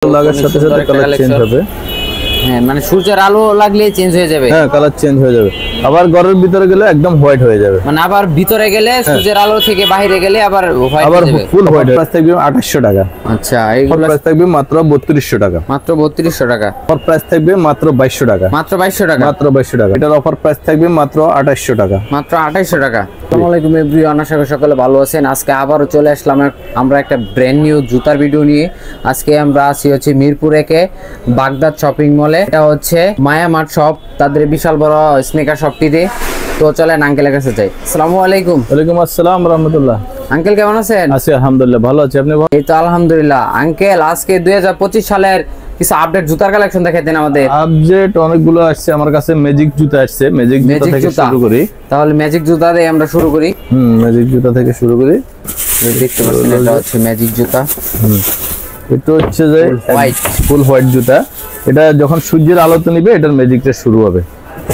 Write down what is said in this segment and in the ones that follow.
লাগার সাথে সাথে কালার চেঞ্জ হবে। হ্যাঁ মানে সূর্যের আলো লাগলে চেঞ্জ হয়ে যাবে। হ্যাঁ কালার চেঞ্জ হয়ে যাবে। আবার ঘরের ভিতরে গেলে একদম হোয়াইট হয়ে যাবে। মানে আবার ভিতরে গেলে সূর্যের আলো থেকে বাইরে গেলে আবার হোয়াইট হয়ে যাবে। ফুল হোয়াইট। প্রাইস থাকবে 2800 টাকা। আচ্ছা এইগুলো প্রাইস থাকবে মাত্র 3200 টাকা। মাত্র 3200 টাকা। অফার প্রাইস থাকবে মাত্র 2200 টাকা। মাত্র 2200 টাকা। মাত্র 2200 টাকা। এটার অফার প্রাইস থাকবে মাত্র 2800 টাকা। মাত্র 2800 টাকা। আসসালামু আলাইকুম এভরিওয়ান, আশা করি সকলে ভালো আছেন। আজকে আবারও চলে আসলাম আমরা একটা ব্র্যান্ড নিউ জুতার ভিডিও নিয়ে। আজকে আমরা আছি হচ্ছে মিরপুর একে বাগদাদ শপিং মলে। এটা হচ্ছে মায়া মার্ট শপ, তাদের বিশাল বড় স্নিকার শপটিতে। তো চলেন আঙ্কেলের কাছে যাই। আসসালামু আলাইকুম। ওয়ালাইকুম আসসালাম রাহমাতুল্লাহ। আঙ্কেল কেমন আছেন? আছি আলহামদুলিল্লাহ, ভালো আছি। আপনি? এই তো আলহামদুলিল্লাহ। আঙ্কেল আজকে 2025 সালের কিছু আপডেট জুতার কালেকশন দেখাতেন আমাদের। আপডেট অনেকগুলো আসছে আমার কাছে। ম্যাজিক জুতা আসছে। ম্যাজিক জুতা থেকে শুরু করি। তাহলে ম্যাজিক জুতা দিয়ে আমরা শুরু করি। ম্যাজিক জুতা থেকে শুরু করি। দেখতে পাচ্ছেন এটা হচ্ছে ম্যাজিক জুতা। এটা হচ্ছে যে হোয়াইট, ফুল হোয়াইট জুতা। এটা যখন সূর্যের আলোতে নিবে এটার ম্যাজিকটা শুরু হবে।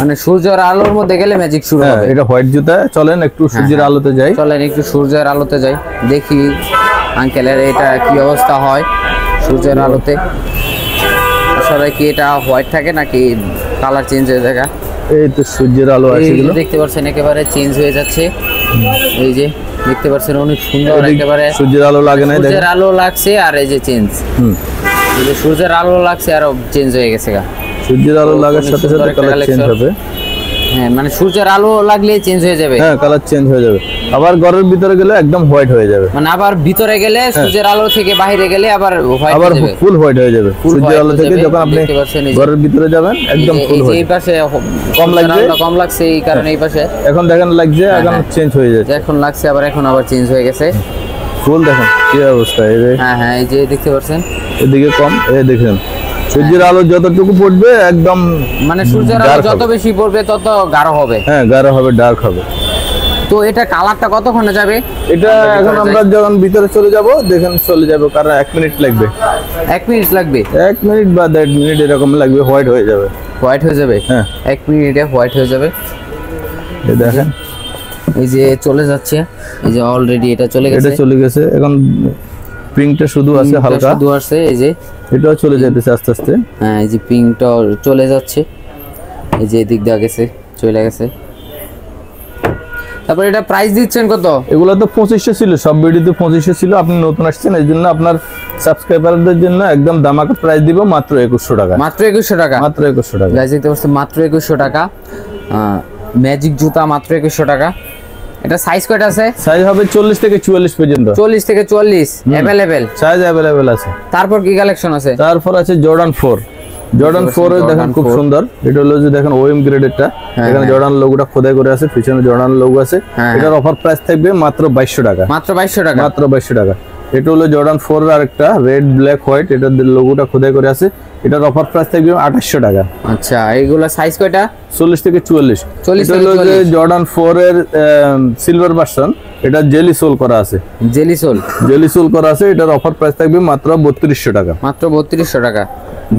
মানে সূর্যের আলোর মধ্যে গেলে ম্যাজিক শুরু হবে। এটা হোয়াইট জুতা। চলেন একটু সূর্যের আলোতে যাই। চলেন একটু সূর্যের আলোতে যাই, দেখি আঙ্কেলের এটা কি অবস্থা হয় সূর্যের আলোতে। আসলে কি এটা হোয়াইট থাকে নাকি কালার চেঞ্জ হয়ে যায়? এই তো সূর্যের আলো আছে, এগুলো দেখতে পাচ্ছেন একেবারে চেঞ্জ হয়ে যাচ্ছে। এই যে দেখতে পাচ্ছেন অনেক সুন্দর, একেবারে সূর্যের আলো লাগে না, সূর্যের আলো লাগছে আর এই যে চেঞ্জ। এই যে সূর্যের আলো লাগছে আর চেঞ্জ হয়ে গেছে। সূর্যের আলো লাগার সাথে সাথে কালার চেঞ্জ হবে। হ্যাঁ মানে সূর্যের আলো লাগলে চেঞ্জ হয়ে যাবে। হ্যাঁ কালার চেঞ্জ হয়ে যাবে। আবার ঘরের ভিতরে গেলে একদম হোয়াইট হয়ে যাবে। মানে আবার ভিতরে গেলে সূর্যের আলো থেকে বাইরে গেলে আবার হোয়াইট হয়ে যাবে। ফুল হোয়াইট হয়ে যাবে। সূর্যের আলো থেকে যখন আপনি ঘরের ভিতরে যাবেন একদম ফুল হোয়াইট। এই পাশে কম লাগছে, কম লাগছে এই কারণে এই পাশে এখন দেখেন লাগছে, এখন চেঞ্জ হয়ে যাচ্ছে। এখন লাগছে আবার এখন আবার চেঞ্জ হয়ে গেছে। ফুল দেখেন কি অবস্থা। এই যে হ্যাঁ এই যে দেখতে পাচ্ছেন এদিকে কম, এই দেখেন সূর্যের আলো যতটুকু পড়বে একদম মানে সূর্যের আলো যত বেশি পড়বে তত গাঢ় হবে। হ্যাঁ গাঢ় হবে, ডার্ক হবে। তো এটা কালারটা কতক্ষণে যাবে? এটা এখন আমরা যখন ভিতরে চলে যাব দেখেন চলে যাবে, কারণ 1 মিনিট লাগবে। 1 মিনিট লাগবে? 1 মিনিট বা 1.5 মিনিট এরকম লাগবে, হোয়াইট হয়ে যাবে। হোয়াইট হয়ে যাবে? হ্যাঁ 1 মিনিটে হোয়াইট হয়ে যাবে। এই দেখেন এই যে চলে যাচ্ছে, এই যে অলরেডি এটা চলে গেছে। এটা চলে গেছে। এখন পিঙ্কটা শুধু আছে হালকা, শুধু আছে। এই যে এটাও চলে যাইতেছে আস্তে আস্তে। হ্যাঁ এই যে পিঙ্কটা চলে যাচ্ছে, এই যে এদিক দিয়ে গেছে, চলে গেছে। তারপর এটা প্রাইস দিচ্ছেন কত? এগুলো তো 2500 ছিল, সব ভিডিওতে 2500 ছিল। আপনি নতুন আসছেন এই জন্য আপনার সাবস্ক্রাইবারদের জন্য একদম দামাকা প্রাইস দিব মাত্র 2100 টাকা। মাত্র 2100 টাকা? মাত্র 2100 টাকা। গাইস দেখতে পাচ্ছেন মাত্র 2100 টাকা ম্যাজিক জুতা, মাত্র 2100 টাকা। এটা সাইজ কয়টা আছে? সাইজ হবে 40 থেকে 44 পর্যন্ত। 40 থেকে 40 अवेलेबल সাইজ अवेलेबल আছে। তারপর কি কালেকশন আছে? তারপর আছে জর্ডান 4। জর্ডান 4 এর দেখেন খুব সুন্দর। এটা হলো যে দেখেন ওএম গ্রেডেরটা। এখানে জর্ডান লোগোটা খোদাই করে আছে, পিছনে জর্ডান লোগো আছে। এটার অফার প্রাইস থাকবে মাত্র 2200 টাকা। মাত্র 2200 টাকা? মাত্র 2200 টাকা। এটা হলো জর্ডান 4 এর আরেকটা রেড ব্ল্যাক হোয়াইট, এটার লোগোটা খোদাই করে আছে। এটার অফার প্রাইস থাকবে 2800 টাকা। আচ্ছা এইগুলা সাইজ কয়টা? 40 থেকে 44। এটা হলো যে জর্ডান 4 এর সিলভার ভার্সন, এটা জেলি সোল করা আছে। Jelly soul? জেলি সোল করা আছে। এটার অফার প্রাইস থাকবে মাত্র 3200 টাকা। মাত্র 3200 টাকা।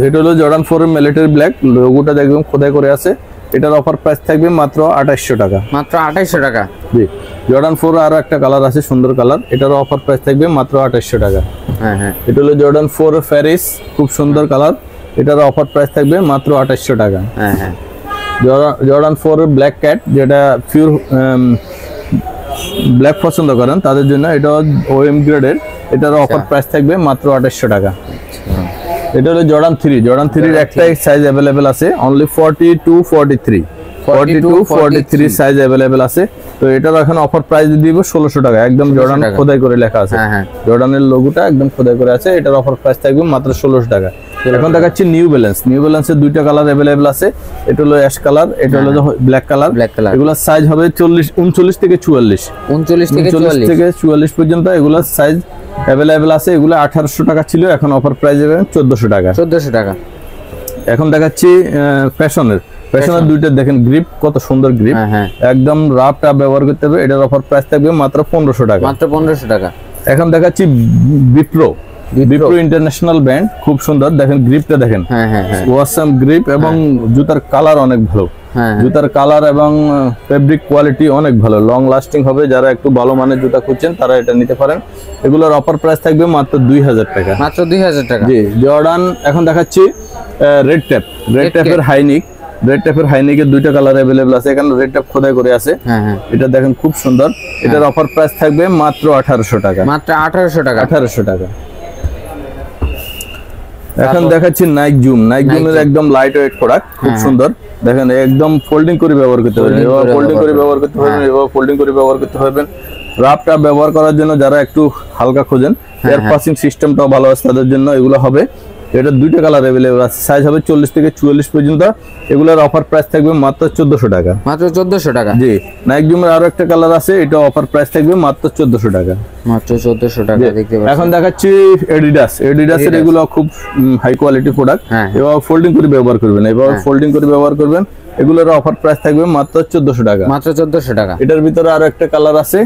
এটা হলো জর্ডান 4 এর মিলিটারি ব্ল্যাক, লোগোটা একদম খোদাই করে আছে। এটার অফার প্রাইস থাকবে মাত্র 2800 টাকা। মাত্র 2800 টাকা। জি জর্ডান 4 আরো একটা কালার আছে, সুন্দর কালার। এটার অফার প্রাইস থাকবে মাত্র 2800 টাকা। হ্যাঁ হ্যাঁ এটা হলো জর্ডান 4 এর প্যারিস, খুব সুন্দর কালার। এটার অফার প্রাইস থাকবে মাত্র 2800 টাকা। হ্যাঁ হ্যাঁ জর্ডান 4 এর ব্ল্যাক ক্যাট, যেটা পিওর ব্ল্যাক পছন্দ করেন তাদের জন্য এটা ওএম গ্রেডের। এটার অফার প্রাইস থাকবে মাত্র 2800 টাকা। এটা হলো জর্ডান 3। জর্ডান 3 এর একটাই সাইজ अवेलेबल আছে, only 40 to 43। 40 to 43 size available আছে। তো এটার এখন অফার প্রাইস দিব 1600 টাকা। একদম জর্ডান খোদাই করে লেখা আছে। হ্যাঁ হ্যাঁ জর্ডানের লোগোটা একদম খোদাই করে আছে। এটার অফার প্রাইস থাকবে মাত্র 1600 টাকা। এখন দেখাচ্ছি নিউ ব্যালেন্স। নিউ ব্যালেন্সের দুইটা কালার अवेलेबल আছে। এটা হলো অ্যাশ কালার, এটা হলো ব্ল্যাক কালার। এগুলা সাইজ হবে 39 থেকে 44। 39 থেকে 44 পর্যন্ত এগুলা সাইজ अवेलेबल আছে। এগুলা 1800 টাকা ছিল, এখন অফার প্রাইস হবে 1400 টাকা। 1400 টাকা। এখন দেখাচ্ছি ফ্যাশনের দুইটা দেখেন গ্রিপ কত সুন্দর গ্রিপ, একদম রাফটা ব্যবহার করতে হবে। এটার অফার প্রাইস থাকবে মাত্র 1500 টাকা। মাত্র 1500 টাকা। এখন দেখাচ্ছি বিপ্রো। বিপ্রো ইন্টারন্যাশনাল ব্র্যান্ড, খুব সুন্দর। দেখেন গ্রিপটা দেখেন, হ্যাঁ হ্যাঁ হ্যাঁ ওয়াসাম গ্রিপ এবং জুতার কালার অনেক ভালো। হ্যাঁ জুতার কালার এবং ফেব্রিক কোয়ালিটি অনেক ভালো, লং লাস্টিং হবে। যারা একটু ভালো মানের জুতা খুঁজছেন তারা এটা নিতে পারেন। এগুলোর অফার প্রাইস থাকবে মাত্র 2000 টাকা। মাত্র 2000 টাকা। জি, জর্ডান এখন দেখাচ্ছি রেড ট্যাপের হাইনিক। রেড ট্যাপের হাইনিকের দুইটা কালার अवेलेबल আছে, এখানে রেড ট্যাপ খোদাই করে আছে। হ্যাঁ হ্যাঁ, এটা দেখেন খুব সুন্দর। এটার অফার প্রাইস থাকবে মাত্র 1800 টাকা। মাত্র 1800 টাকা। 1800 টাকা। এখন দেখাচ্ছি নাইক জুমের একদম লাইট ওয়েট প্রোডাক্ট, খুব সুন্দর। দেখেন একদম ফোল্ডিং করে ব্যবহার করতে পারবেন, এভাবে ফোল্ডিং করে ব্যবহার করতে পারবেন, এভাবে ফোল্ডিং করে ব্যবহার করতে পারবেন। রাফটা ব্যবহার করার জন্য যারা একটু হালকা খোঁজেন, এয়ার পাসিং সিস্টেমটাও ভালো আছে তাদের জন্য এগুলো হবে। এটা দুইটা কালার अवेलेबल আছে, সাইজ হবে 40 থেকে 44 পর্যন্ত। এগুলোর অফার প্রাইস থাকবে মাত্র 1400 টাকা। মাত্র 1400 টাকা। জি, নাইক জুমের আরো একটা কালার আছে, এটা অফার প্রাইস থাকবে মাত্র 1400 টাকা। মাত্র 1400 টাকা দেখতে পাচ্ছেন। এখন দেখাচ্ছি এডিডাসের এগুলো খুব হাই কোয়ালিটি প্রোডাক্ট। এবার ফোল্ডিং করে ব্যবহার করবেন, এবার ফোল্ডিং করে ব্যবহার করবেন। এগুলোর অফার প্রাইস থাকবে মাত্র 1400 টাকা। মাত্র 1400 টাকা। এটার ভিতরে আরো একটা কালার আছে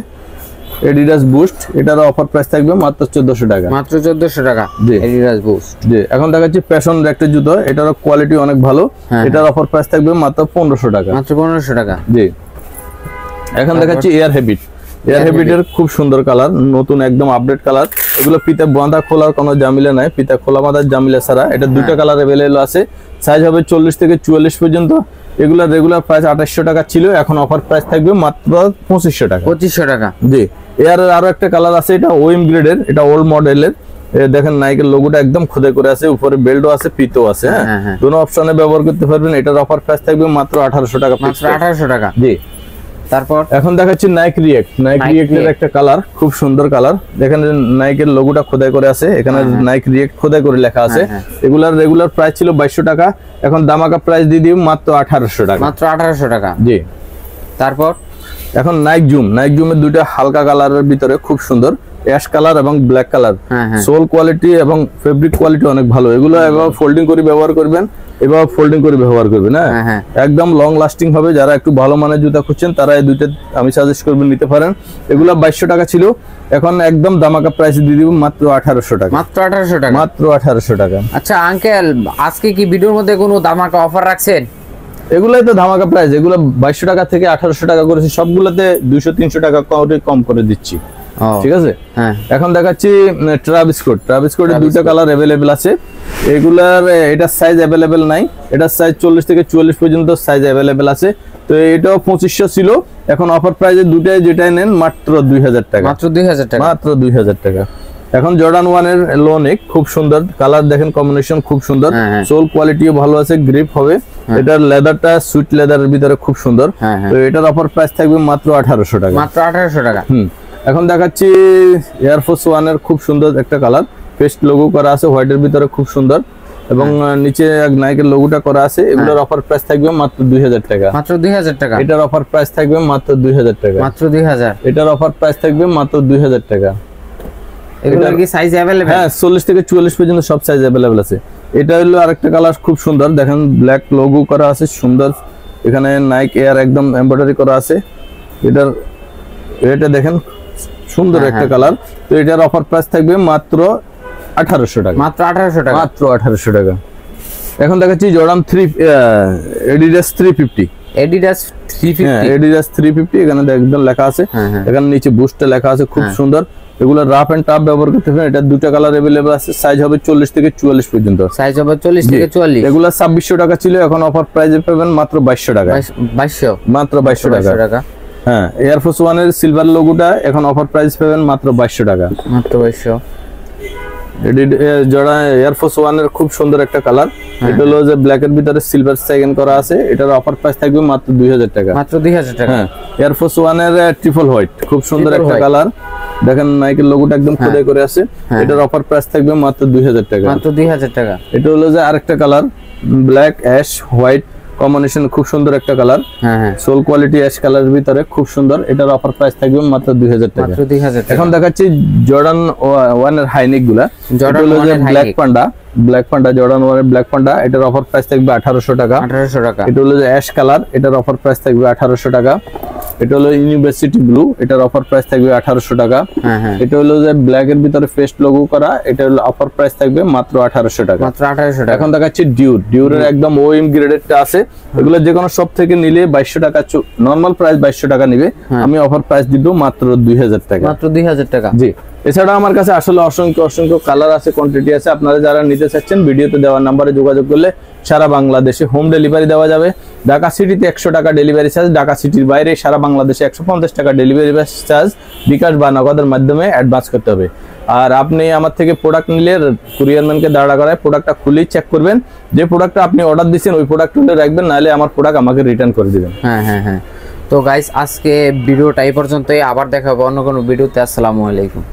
এডিডাস বুস্ট, এটার অফার প্রাইস থাকবে মাত্র 1400 টাকা। মাত্র 1400 টাকা জি, এডিডাস বুস্ট। জি, এখন দেখাচ্ছি ফ্যাশন একটা জুতো, এটার কোয়ালিটি অনেক ভালো। এটার অফার প্রাইস থাকবে মাত্র 1500 টাকা। মাত্র 1500 টাকা। জি, এখন দেখাচ্ছি এয়ার হ্যাবিটের খুব সুন্দর কালার, নতুন একদম আপডেট কালার। এগুলো ফিতা বাঁধা খোলার কোনো জামিলা নাই, ফিতা খোলা বাঁধার জামিলা ছাড়া। এটা দুইটা কালার अवेलेबल আছে, সাইজ হবে 40 থেকে 44 পর্যন্ত। এগুলা রেগুলার প্রাইস 2800 টাকা ছিল, এখন অফার প্রাইস থাকবে মাত্র 2500 টাকা। 2500 টাকা। জি, এর আরো একটা কালার আছে, এটা ওএম গ্রেডের, এটা ওল্ড মডেলের। দেখেন নাইকের লোগোটা একদম খোদাই করে আছে, উপরে বেল্টও আছে, ফিতও আছে। হ্যাঁ, দুটো অপশনে ব্যবহার করতে পারবেন। এটার অফার প্রাইস থাকবে মাত্র 1800 টাকা। মাত্র 1800 টাকা। জি, তারপর এখন দেখাচ্ছি নাইক রিয়েক্টের একটা কালার, খুব সুন্দর কালার। দেখেন নাইকের লোগোটা খোদাই করে আছে, এখানে নাইক রিয়েক্ট খোদাই করে লেখা আছে। এগুলার রেগুলার প্রাইস ছিল 2200 টাকা, এখন দামাকা প্রাইস দিয়ে দিই মাত্র 1800 টাকা। মাত্র 1800 টাকা। জি, তারপর এখন নাইক জুমের দুইটা হালকা কালারের ভিতরে খুব সুন্দর অ্যাশ কালার এবং ব্ল্যাক কালার। সোল কোয়ালিটি এবং ফেব্রিক কোয়ালিটি অনেক ভালো। এগুলো এভাবে ফোল্ডিং করে ব্যবহার করবেন, এভাবে ফোল্ডিং করে ব্যবহার করবেন। হ্যাঁ, একদম লং লাস্টিং হবে। যারা একটু ভালো মানের জুতা খুঁজছেন তারা এই দুইটা আমি সাজেস্ট করবেন, নিতে পারেন। এগুলো 2200 টাকা ছিল, এখন একদম দামাকা প্রাইস দিয়ে দিব মাত্র 1800 টাকা। মাত্র 1800 টাকা। মাত্র 1800 টাকা। আচ্ছা আঙ্কেল, আজকে কি ভিডিওর মধ্যে কোনো দামাকা অফার রাখছেন? এগুলাই তো ধামাকা প্রাইস, এগুলো 2200 টাকা থেকে 1800 টাকা করেছি, সবগুলোতে 200-300 টাকা কম করে দিচ্ছি। ঠিক আছে, হ্যাঁ। এখন দেখাচ্ছি ট্রাভিস কোডের দুইটা কালার अवेलेबल আছে। এগুলার এটার সাইজ अवेलेबल নাই, এটার সাইজ 40 থেকে 44 পর্যন্ত সাইজ अवेलेबल আছে। তো এটাও 2500 ছিল, এখন অফার প্রাইসে দুটাই যেটাই নেন মাত্র 2000 টাকা। মাত্র 2000 টাকা। মাত্র 2000 টাকা। এখন জর্ডান 1 এর লো নেক, খুব সুন্দর কালার, দেখেন কম্বিনেশন খুব সুন্দর। সোল কোয়ালিটিও ভালো আছে, গ্রিপ হবে। এটার লেদারটা সুইট লেদারের ভিতরে খুব সুন্দর। তো এটার অফার প্রাইস থাকবে মাত্র 1800 টাকা। মাত্র 1800 টাকা। এখন দেখাচ্ছি এয়ারফোর্স 1 এর খুব সুন্দর একটা কালার, পেস্ট লোগো করা আছে হোয়াইটের ভিতরে, খুব সুন্দর। এবং নিচে নাইকের লোগোটা করা আছে। এগুলোর অফার প্রাইস থাকবে মাত্র 2000 টাকা। মাত্র 2000 টাকা। এটার অফার প্রাইস থাকবে মাত্র 2000 টাকা। মাত্র 2000। এটার অফার প্রাইস থাকবে মাত্র 2000 টাকা। এগুলোর কি সাইজ अवेलेबल? হ্যাঁ, 40 থেকে 44 পর্যন্ত সব সাইজ अवेलेबल আছে। এটা হলো আরেকটা কালার, খুব সুন্দর। দেখেন ব্ল্যাক লোগো করা আছে, সুন্দর। এখানে নাইক এয়ার একদম এমব্রয়ডারি করা আছে। এটা দেখেন সুন্দর একটা কালার। তো এটার অফার প্রাইস থাকবে মাত্র 1800 টাকা। মাত্র 1800 টাকা। মাত্র 1800 টাকা। এখন দেখাচ্ছি জর্ডান 3 এডিডাস 350। এডিডাস 350। হ্যাঁ, এডিডাস 350 এখানে একদম লেখা আছে। এখানে নিচে বুস্টে লেখা আছে, খুব সুন্দর। এগুলো রাফ এন্ড টাফ ব্যবহার করতে পারেন। এটা দুটো কালার अवेलेबल আছে, সাইজ হবে 40 থেকে 44 পর্যন্ত। সাইজ হবে 40 থেকে 44। এগুলো 2600 টাকা ছিল, এখন অফার প্রাইসে পাবেন মাত্র 2200 টাকা। 2200। মাত্র 2200 টাকা। হ্যাঁ, এয়ারফোর্স 1 এর সিলভার লোগোটা এখন অফার প্রাইস পাবেন মাত্র 2200 টাকা। মাত্র 2200। জর্ডান এয়ারফোর্স 1 এর খুব সুন্দর একটা কালার। এটা হলো যে ব্ল্যাক এর ভিতরে সিলভার সাইন করা আছে। এটার অফার প্রাইস থাকবে মাত্র 2000 টাকা। মাত্র 2000 টাকা। হ্যাঁ, এয়ারফোর্স 1 এর ট্রিপল হোয়াইট, খুব সুন্দর একটা কালার। দেখেন নাইকের লোগোটা একদম খোদাই করে আছে। এটার অফার প্রাইস থাকবে মাত্র 2000 টাকা। মাত্র 2000 টাকা। এটা হলো যে আরেকটা colour, black ash white combination, খুব সুন্দর একটা কালার। সোল কোয়ালিটি অ্যাশ কালারের ভিতরে, খুব সুন্দর। এটার অফার প্রাইস থাকবে মাত্র 2000 টাকা। মাত্র 2000 টাকা। এখন দেখাচ্ছি জর্ডান 1 এর হাইনেক গুলা। জর্ডান 1 এর ব্ল্যাক পান্ডা জর্ডান 1 এর ব্ল্যাক পান্ডা, এটার অফার প্রাইস থাকবে 1800 টাকা। 1800 টাকা। এটা হলো যে অ্যাশ কালার, এটার অফার প্রাইস থাকবে 1800 টাকা। এটা হলো ইউনিভার্সিটি ব্লু, এটার অফার প্রাইস থাকবে 1800 টাকা। এটা হলো যে ব্ল্যাক এর ভিতরে পেস্ট লোগো করা, এটা হলো অফার প্রাইস থাকবে মাত্র 1800 টাকা। মাত্র 1800 টাকা। এখন দেখাচ্ছি ডিউরের একদম ওএম গ্রেডেরটা আছে, এগুলো যে কোনো সব থেকে নিলে 2200 টাকা, নরমাল প্রাইস 2200 টাকা নিবে, আমি অফার প্রাইস দিব মাত্র 2000 টাকা। মাত্র 2000 টাকা। জি, এছাড়া আমার কাছে আসলে অসংখ্য কালার আছে, কোয়ান্টিটি আছে। আপনারা যারা নিতে চাচ্ছেন ভিডিওতে দেওয়া নম্বরে যোগাযোগ করলে সারা বাংলাদেশে হোম ডেলিভারি দেওয়া যাবে। ঢাকা সিটিতে 100 টাকা ডেলিভারি চার্জ, ঢাকা সিটির বাইরে সারা বাংলাদেশে 150 টাকা ডেলিভারি চার্জ বিকাশ বা নগদের মাধ্যমে অ্যাডভান্স করতে হবে। আর আপনি আমার থেকে প্রোডাক্ট নিলে কুরিয়ারম্যানকে দাঁড়া করায় প্রোডাক্টটা খুলেই চেক করবেন, যে প্রোডাক্টটা আপনি অর্ডার দিচ্ছেন ওই প্রোডাক্ট রাখবেন, নাহলে আমার প্রোডাক্ট আমাকে রিটার্ন করে দিবেন। হ্যাঁ। তো গাইস, আজকে ভিডিওটা এই পর্যন্তই, আবার দেখা হবে অন্য কোনো ভিডিওতে। আসসালামু আলাইকুম।